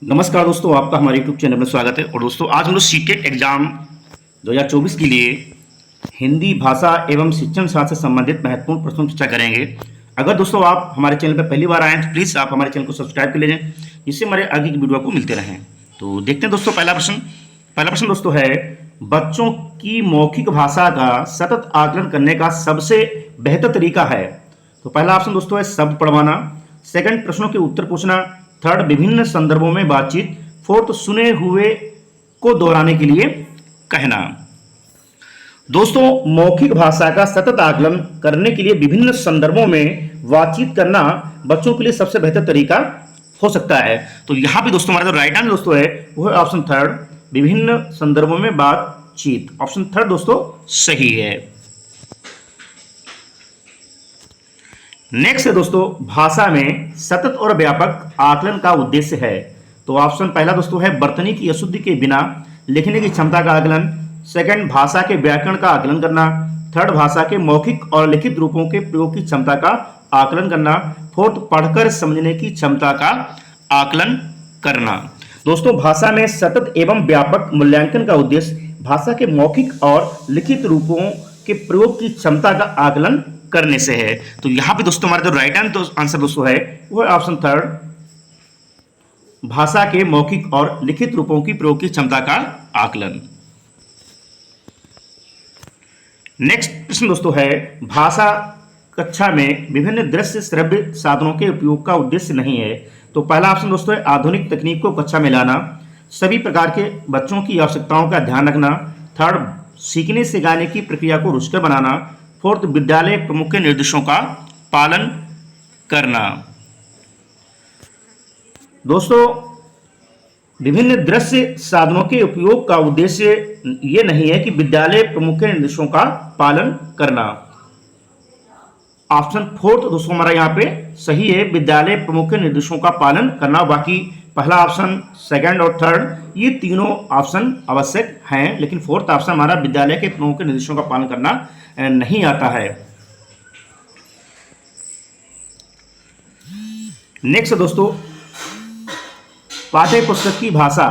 नमस्कार दोस्तों, आपका हमारे यूट्यूब चैनल में स्वागत है। और दोस्तों, आज हम लोग सीटेट एग्जाम 2024 के लिए हिंदी भाषा एवं शिक्षण शास्त्र से संबंधित महत्वपूर्ण प्रश्नों की चर्चा करेंगे। अगर दोस्तों आप हमारे चैनल पर पहली बार आए हैं तो प्लीज़ आप हमारे चैनल को सब्सक्राइब कर लीजिए, जिससे हमारे आगे की वीडियो आपको मिलते रहें। तो देखते हैं दोस्तों, पहला प्रश्न दोस्तों है, बच्चों की मौखिक भाषा का सतत आकलन करने का सबसे बेहतर तरीका है। तो पहला ऑप्शन दोस्तों है शब्द पढ़वाना, सेकंड प्रश्नों के उत्तर पूछना, थर्ड विभिन्न संदर्भों में बातचीत, फोर्थ सुने हुए को दोहराने के लिए कहना। दोस्तों, मौखिक भाषा का सतत आकलन करने के लिए विभिन्न संदर्भों में बातचीत करना बच्चों के लिए सबसे बेहतर तरीका हो सकता है। तो यहां भी दोस्तों हमारा जो राइट आंसर दोस्तों है वो है ऑप्शन थर्ड, विभिन्न संदर्भों में बातचीत। ऑप्शन थर्ड दोस्तों सही है। नेक्स्ट है दोस्तों, भाषा में सतत और व्यापक आकलन का उद्देश्य है। तो ऑप्शन पहला दोस्तों है वर्तनी की अशुद्धि के बिना लिखने की क्षमता का आकलन, सेकंड भाषा के व्याकरण का आकलन करना, थर्ड भाषा के मौखिक और लिखित रूपों के प्रयोग की क्षमता का आकलन करना, फोर्थ पढ़कर समझने की क्षमता का आकलन करना। दोस्तों, भाषा में सतत एवं व्यापक मूल्यांकन का उद्देश्य भाषा के मौखिक और लिखित रूपों के प्रयोग की क्षमता का आकलन करने से है। तो यहां पे दोस्तों हमारा जो राइट आंसर दोस्तों है वो है ऑप्शन थर्ड, भाषा के मौखिक और लिखित रूपों की प्रयोग की क्षमता का आकलन। नेक्स्ट प्रश्न दोस्तों है, भाषा कक्षा में विभिन्न दृश्य श्रव्य साधनों के उपयोग का उद्देश्य नहीं है। तो पहला ऑप्शन दोस्तों है आधुनिक तकनीक को कक्षा में लाना, सभी प्रकार के बच्चों की आवश्यकताओं का ध्यान रखना, थर्ड सीखने सिखाने की प्रक्रिया को रुचिकर बनाना, फोर्थ विद्यालय प्रमुख के निर्देशों का पालन करना। दोस्तों, विभिन्न दृश्य साधनों के उपयोग का उद्देश्य यह नहीं है कि विद्यालय प्रमुख के निर्देशों का पालन करना। ऑप्शन फोर्थ दोस्तों हमारा यहाँ पे सही है, विद्यालय प्रमुख के निर्देशों का पालन करना। बाकी पहला ऑप्शन, सेकंड और थर्ड ये तीनों ऑप्शन आवश्यक हैं, लेकिन फोर्थ ऑप्शन हमारा विद्यालय के प्रमुख के निर्देशों का पालन करना नहीं आता है। नेक्स्ट दोस्तों, पाठ्य पुस्तक की भाषा।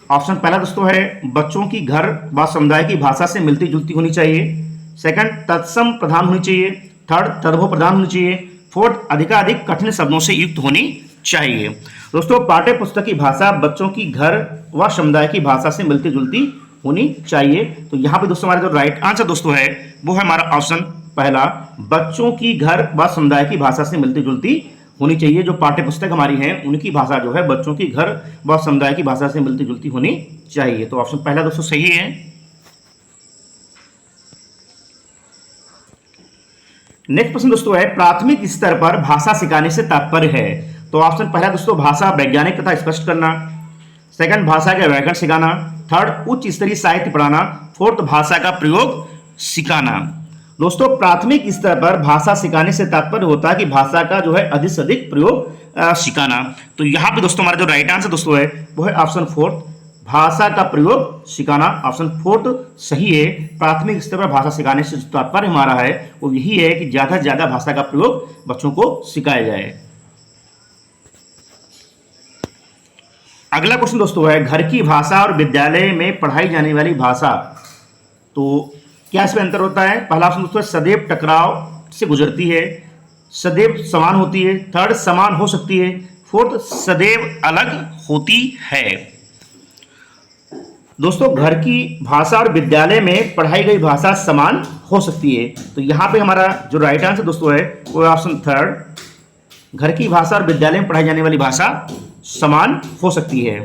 ऑप्शन पहला दोस्तों है बच्चों की घर व समुदाय की भाषा से मिलती जुलती होनी चाहिए, सेकंड तत्सम प्रधान होनी चाहिए, थर्ड तद्भव प्रधान होनी चाहिए, फोर्थ अधिकाधिक कठिन शब्दों से युक्त होनी चाहिए। दोस्तों, पाठ्य पुस्तक की भाषा बच्चों की घर व समुदाय की भाषा से मिलती जुलती होनी चाहिए। तो यहाँ पे दोस्तों हमारा जो राइट आंसर दोस्तों है वो है हमारा ऑप्शन पहला, बच्चों की घर व समुदाय की भाषा से मिलती जुलती होनी चाहिए। जो पाठ्य पुस्तक हमारी है उनकी भाषा जो है बच्चों की घर व समुदाय की भाषा से मिलती जुलती होनी चाहिए। तो ऑप्शन पहला दोस्तों सही है। नेक्स्ट प्रश्न दोस्तों है, प्राथमिक स्तर पर भाषा सिखाने से तात्पर्य है। तो ऑप्शन पहला दोस्तों भाषा वैज्ञानिक तथा स्पष्ट करना, सेकंड भाषा का व्याकरण सिखाना, थर्ड उच्च स्तरीय साहित्य पढ़ाना, फोर्थ भाषा का प्रयोग सिखाना। दोस्तों, प्राथमिक स्तर पर भाषा सिखाने से तात्पर्य होता है कि भाषा का जो है अधिक से अधिक प्रयोग सिखाना। तो यहाँ पे दोस्तों हमारा जो राइट आंसर दोस्तों है वो है ऑप्शन फोर्थ, भाषा का प्रयोग सिखाना। ऑप्शन फोर्थ सही है। प्राथमिक स्तर पर भाषा सिखाने से तात्पर्य हमारा है वो यही है कि ज्यादा से ज्यादा भाषा का प्रयोग बच्चों को सिखाया जाए। अगला क्वेश्चन दोस्तों है, घर की भाषा और विद्यालय में पढ़ाई जाने वाली भाषा। तो क्या इसमें अंतर होता है? पहला ऑप्शन दोस्तों सदैव टकराव से गुजरती है, सदैव समान होती है, थर्ड समान हो सकती है, फोर्थ सदैव अलग होती है। दोस्तों, घर की भाषा और विद्यालय में पढ़ाई गई भाषा समान हो सकती है। तो यहाँ पे हमारा जो राइट आंसर दोस्तों है वो ऑप्शन थर्ड, घर की भाषा और विद्यालय में पढ़ाई जाने वाली भाषा समान हो सकती है।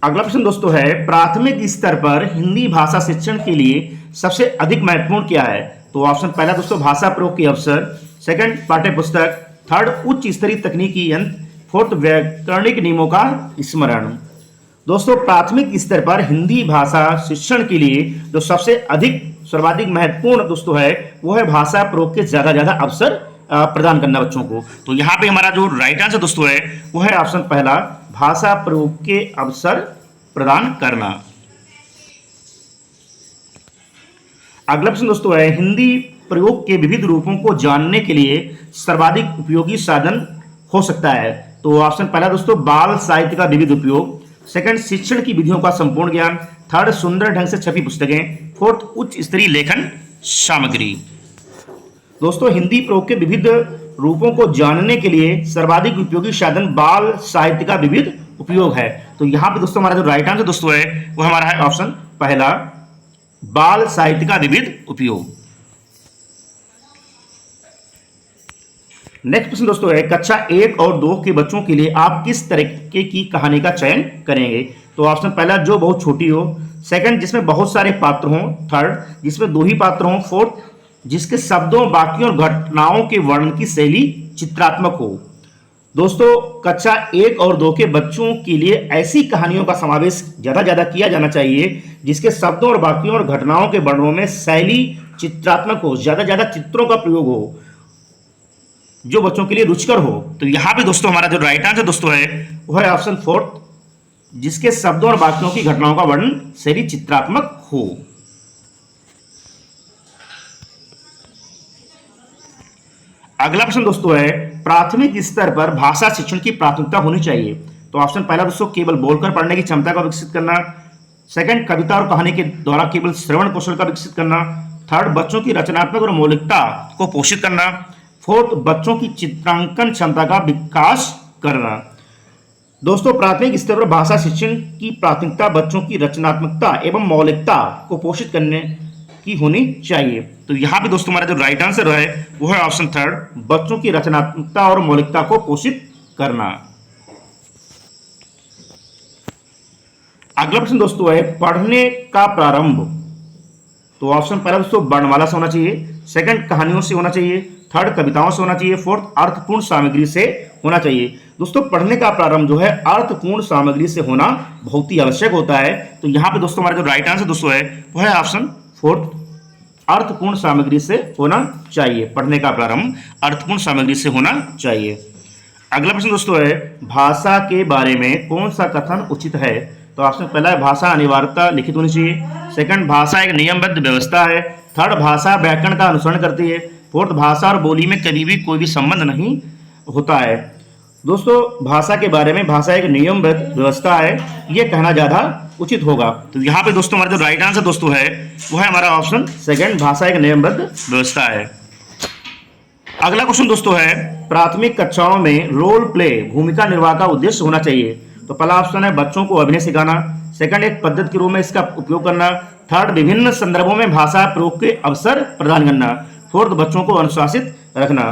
अगला प्रश्न दोस्तों है, प्राथमिक स्तर पर हिंदी भाषा शिक्षण के लिए सबसे अधिक महत्वपूर्ण क्या है? तो ऑप्शन पहला दोस्तों भाषा प्रयोग के अवसर, सेकंड पाठ्य पुस्तक, थर्ड उच्च स्तरीय तकनीकी यंत्र, फोर्थ व्याकरणिक नियमों का स्मरण। दोस्तों, प्राथमिक स्तर पर हिंदी भाषा शिक्षण के लिए जो सबसे अधिक सर्वाधिक महत्वपूर्ण दोस्तों है वो है भाषा प्रयोग के ज्यादा अवसर प्रदान करना बच्चों को। तो यहाँ पे हमारा जो राइट आंसर दोस्तों है वो है ऑप्शन पहला, भाषा प्रयोग के अवसर प्रदान करना। अगला प्रश्न दोस्तों है, हिंदी प्रयोग के विविध रूपों को जानने के लिए सर्वाधिक उपयोगी साधन हो सकता है। तो ऑप्शन पहला दोस्तों बाल साहित्य का विविध उपयोग, सेकंड शिक्षण की विधियों का संपूर्ण ज्ञान, थर्ड सुंदर ढंग से छपी पुस्तकें, फोर्थ उच्च स्तरीय लेखन सामग्री। दोस्तों हिंदी प्रयोग के विविध रूपों को जानने के लिए सर्वाधिक उपयोगी साधन बाल साहित्य का विविध उपयोग है। तो यहां पे दोस्तों हमारा जो राइट आंसर दोस्तों है वो हमारा है ऑप्शन पहला बाल साहित्य का विविध उपयोग। नेक्स्ट प्रश्न दोस्तों है कक्षा 1 और 2 के बच्चों के लिए आप किस तरीके की कहानी का चयन करेंगे। तो ऑप्शन पहला जो बहुत छोटी हो, सेकंड जिसमें बहुत सारे पात्र हों, थर्ड जिसमें 2 ही पात्र हों, फोर्थ जिसके शब्दों वाक्यों और घटनाओं के वर्णन की शैली चित्रात्मक हो। दोस्तों कक्षा 1 और 2 के बच्चों के लिए ऐसी कहानियों का समावेश ज्यादा किया जाना चाहिए जिसके शब्दों और वाक्यों और घटनाओं के वर्णनों में शैली चित्रात्मक हो, ज्यादा चित्रों का प्रयोग हो, जो बच्चों के लिए रुचिकर हो। तो यहां पे दोस्तों हमारा जो राइट आंसर दोस्तों है वो है ऑप्शन फोर्थ जिसके शब्दों और वाक्यों की घटनाओं का वर्णन शैली चित्रात्मक हो। अगला प्रश्न दोस्तों है प्राथमिक स्तर पर भाषा शिक्षण की प्राथमिकता होनी चाहिए। तो ऑप्शन पहला दोस्तों केवल बोलकर पढ़ने की क्षमता का विकसित करना, सेकंड कविता और कहानी के द्वारा केवल श्रवण कौशल का विकसित करना, थर्ड बच्चों की रचनात्मक और मौलिकता को पोषित करना, फोर्थ बच्चों की चित्रांकन क्षमता का विकास करना। दोस्तों प्राथमिक स्तर पर भाषा शिक्षण की प्राथमिकता बच्चों की रचनात्मकता एवं मौलिकता को पोषित करने की होनी चाहिए। तो यहां पे दोस्तों हमारा जो राइट आंसर है वो है ऑप्शन थर्ड बच्चों की रचनात्मकता और मौलिकता को पोषित करना। अगला प्रश्न दोस्तों है पढ़ने का प्रारंभ। तो ऑप्शन पहला दोस्तों वर्णमाला से होना चाहिए, सेकंड कहानियों से होना चाहिए, थर्ड कविताओं से होना चाहिए, फोर्थ अर्थपूर्ण सामग्री से होना चाहिए। दोस्तों पढ़ने का प्रारंभ जो है अर्थपूर्ण सामग्री से होना बहुत ही आवश्यक होता है। तो यहाँ पे दोस्तों हमारा जो राइट आंसर दोस्तों है वो है ऑप्शन फोर्थ अर्थपूर्ण सामग्री से होना चाहिए। पढ़ने का प्रारंभ अर्थपूर्ण सामग्री से होना चाहिए। अगला प्रश्न दोस्तों है भाषा के बारे में कौन सा कथन उचित है। तो ऑप्शन पहला है भाषा अनिवार्यता लिखित होनी चाहिए, सेकंड भाषा एक नियमबद्ध व्यवस्था है, थर्ड भाषा व्याकरण का अनुसरण करती है, फोर्थ भाषा और बोली में कभी भी कोई भी संबंध नहीं होता है। दोस्तों भाषा के बारे में भाषा एक नियमबद्ध व्यवस्था है यह कहना ज्यादा उचित होगा। तो यहाँ पे दोस्तों हमारा जो राइट आंसर दोस्तों है वो है हमारा ऑप्शन सेकंड भाषा एक नियमबद्ध व्यवस्था है। अगला क्वेश्चन दोस्तों है प्राथमिक कक्षाओं में रोल प्ले भूमिका निर्वाह का उद्देश्य होना चाहिए। तो पहला ऑप्शन है बच्चों को अभिनय सिखाना, सेकंड एक पद्धति के रूप में इसका उपयोग करना, थर्ड विभिन्न संदर्भों में भाषा प्रयोग के अवसर प्रदान करना, फोर्थ बच्चों को अनुशासित रखना।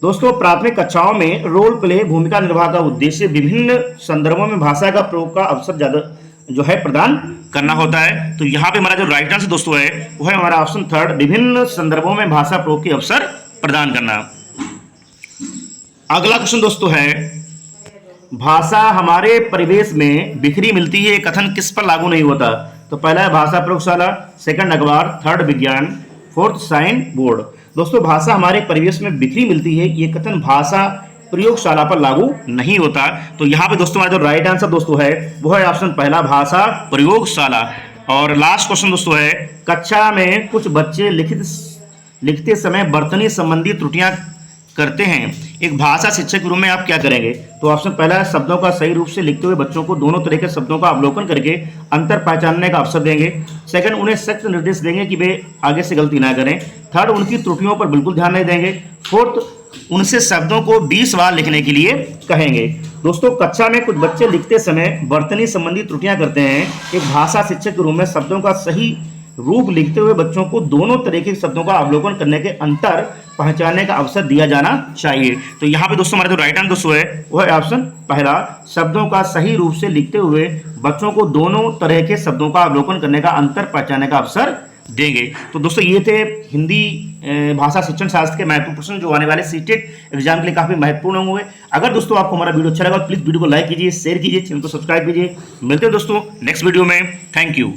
दोस्तों प्राथमिक कक्षाओं में रोल प्ले भूमिका निर्वाह का उद्देश्य विभिन्न संदर्भों में भाषा का प्रयोग का अवसर ज्यादा जो है प्रदान करना होता है। तो यहाँ पे हमारा जो राइट आंसर दोस्तों है वो है हमारा ऑप्शन थर्ड विभिन्न संदर्भों में भाषा प्रयोग के अवसर प्रदान करना। अगला क्वेश्चन दोस्तों है भाषा हमारे परिवेश में बिखरी मिलती है कथन किस पर लागू नहीं होता। तो पहला है भाषा प्रयोगशाला, सेकंड अखबार, थर्ड विज्ञान, फोर्थ साइन बोर्ड। दोस्तों भाषा हमारे परिवेश में बिखरी मिलती है ये कथन भाषा प्रयोगशाला पर लागू नहीं होता। तो यहाँ पे दोस्तों हमारा जो राइट आंसर दोस्तों है वो है ऑप्शन पहला भाषा प्रयोगशाला। और लास्ट क्वेश्चन दोस्तों है कक्षा में कुछ बच्चे लिखते समय वर्तनी संबंधी त्रुटियां करते हैं, एक भाषा शिक्षक के रूप में आप क्या करेंगे। तो ऑप्शन पहला है शब्दों का सही रूप से लिखते हुए बच्चों को दोनों तरह के शब्दों का अवलोकन करके अंतर पहचानने का अवसर देंगे, सेकंड उन्हें सख्त निर्देश देंगे कि वे आगे से गलती ना करें, थर्ड उनकी त्रुटियों पर बिल्कुल ध्यान नहीं देंगे, फोर्थ उनसे शब्दों को 20 बार लिखने के लिए कहेंगे। दोस्तों कक्षा में कुछ बच्चे लिखते समय वर्तनी संबंधी त्रुटियां करते हैं, एक भाषा शिक्षक के रूप में शब्दों का सही रूप लिखते हुए बच्चों को दोनों तरह के शब्दों का अवलोकन करने के अंतर पहचानने का अवसर दिया जाना चाहिए। तो यहाँ पे दोस्तों हमारा जो राइट आंसर दोस्तों है वो है ऑप्शन पहला शब्दों का सही रूप से लिखते हुए बच्चों को दोनों तरह के शब्दों का अवलोकन करने का अंतर पहचानने का अवसर देंगे। तो दोस्तों ये थे हिंदी भाषा शिक्षण शास्त्र के महत्वपूर्ण प्रश्न जो आने वाले सीटेट एग्जाम के लिए काफी महत्वपूर्ण होंगे। अगर दोस्तों आपको हमारा वीडियो अच्छा लगा प्लीज वीडियो को लाइक कीजिए, शेयर कीजिए, चैनल को सब्सक्राइब कीजिए। मिलते हैं दोस्तों नेक्स्ट वीडियो में। Thank you.